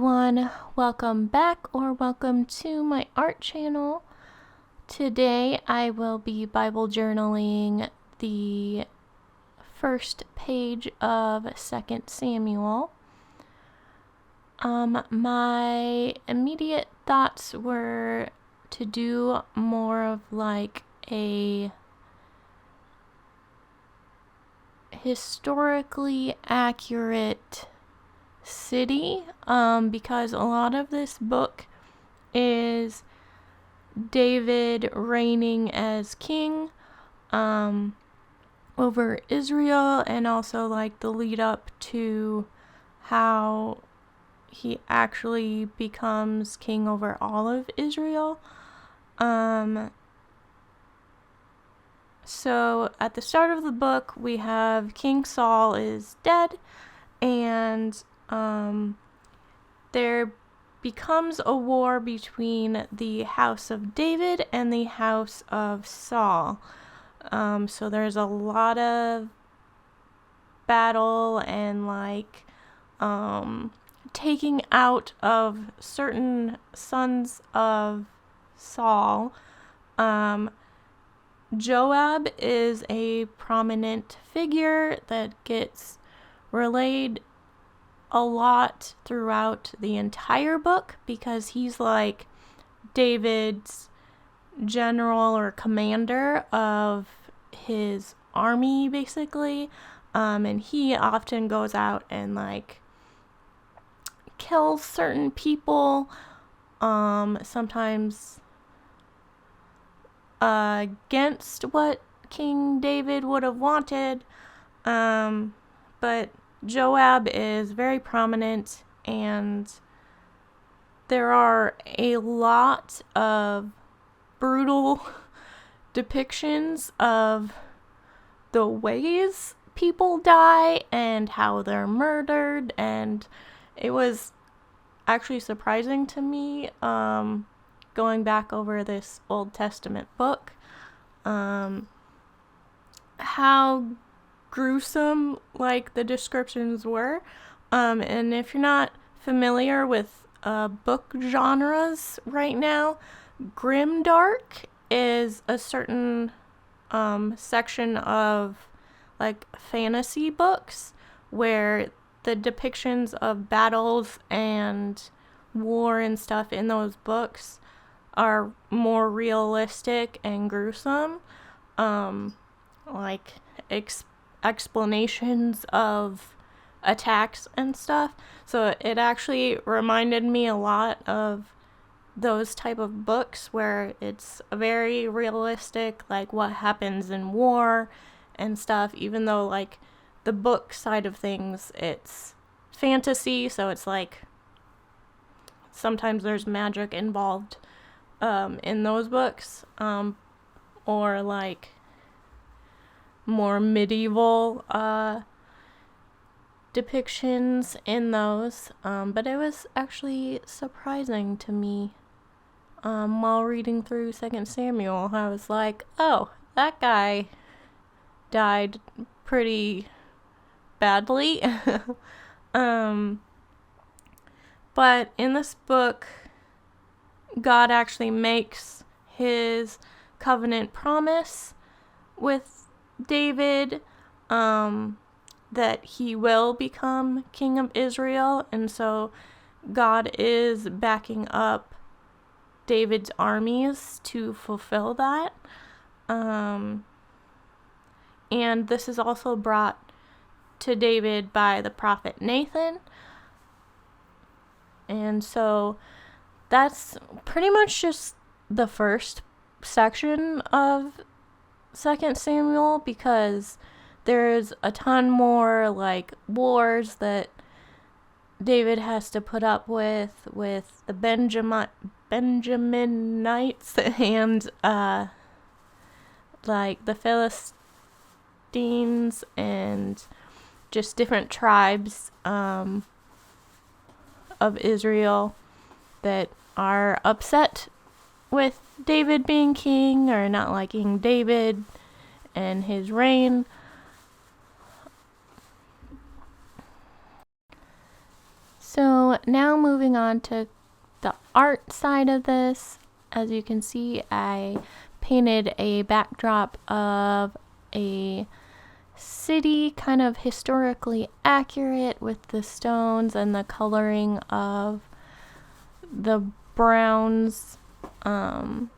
everyone, welcome back or welcome to my art channel. Today I will be Bible journaling the first page of 2 Samuel. My immediate thoughts were to do more of like a historically accurate city, because a lot of this book is David reigning as king over Israel, and also like the lead up to how he actually becomes king over all of Israel. So at the start of the book we have King Saul is dead, and there becomes a war between the house of David and the house of Saul. So there's a lot of battle and like taking out of certain sons of Saul. Joab is a prominent figure that gets relayed a lot throughout the entire book because he's like David's general or commander of his army basically, and he often goes out and like kills certain people, sometimes against what King David would have wanted, but Joab is very prominent, and there are a lot of brutal depictions of the ways people die and how they're murdered, and it was actually surprising to me going back over this Old Testament book, how gruesome like the descriptions were, and if you're not familiar with book genres right now, grimdark is a certain section of like fantasy books where the depictions of battles and war and stuff in those books are more realistic and gruesome, like explanations of attacks and stuff. So it actually reminded me a lot of those type of books where it's very realistic, like what happens in war and stuff, even though like the book side of things, it's fantasy, so it's like sometimes there's magic involved in those books, or like more medieval depictions in those, but it was actually surprising to me while reading through 2 Samuel. I was like, oh, that guy died pretty badly. But in this book, God actually makes his covenant promise with David, that he will become king of Israel, and so God is backing up David's armies to fulfill that. And this is also brought to David by the prophet Nathan. And so that's pretty much just the first section of 2 Samuel, because there's a ton more like wars that David has to put up with the Benjaminites and like the Philistines and just different tribes of Israel that are upset with David being king or not liking David and his reign. So now moving on to the art side of this. As you can see, I painted a backdrop of a city, kind of historically accurate with the stones and the coloring of the browns. And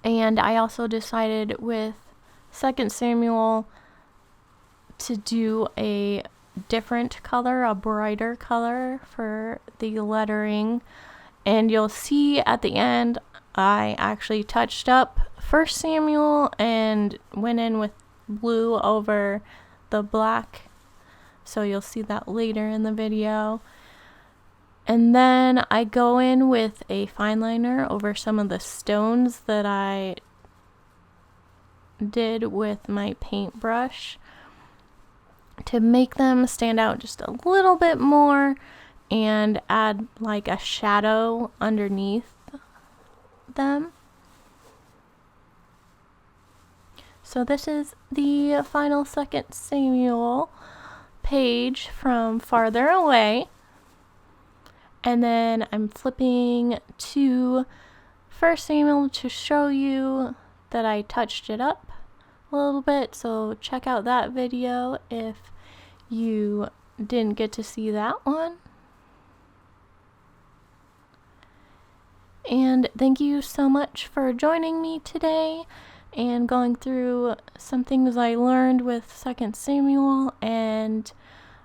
I also decided with 2 Samuel to do a different color, a brighter color for the lettering. And you'll see at the end, I actually touched up 1 Samuel and went in with blue over the black. So you'll see that later in the video. And then I go in with a fine liner over some of the stones that I did with my paintbrush to make them stand out just a little bit more and add like a shadow underneath them. So this is the final 2 Samuel page from farther away. And then I'm flipping to 1 Samuel to show you that I touched it up a little bit. So check out that video if you didn't get to see that one. And thank you so much for joining me today and going through some things I learned with 2 Samuel. And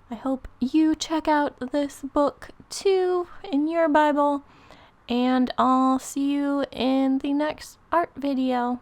I hope you check out this book too in your Bible. And I'll see you in the next art video.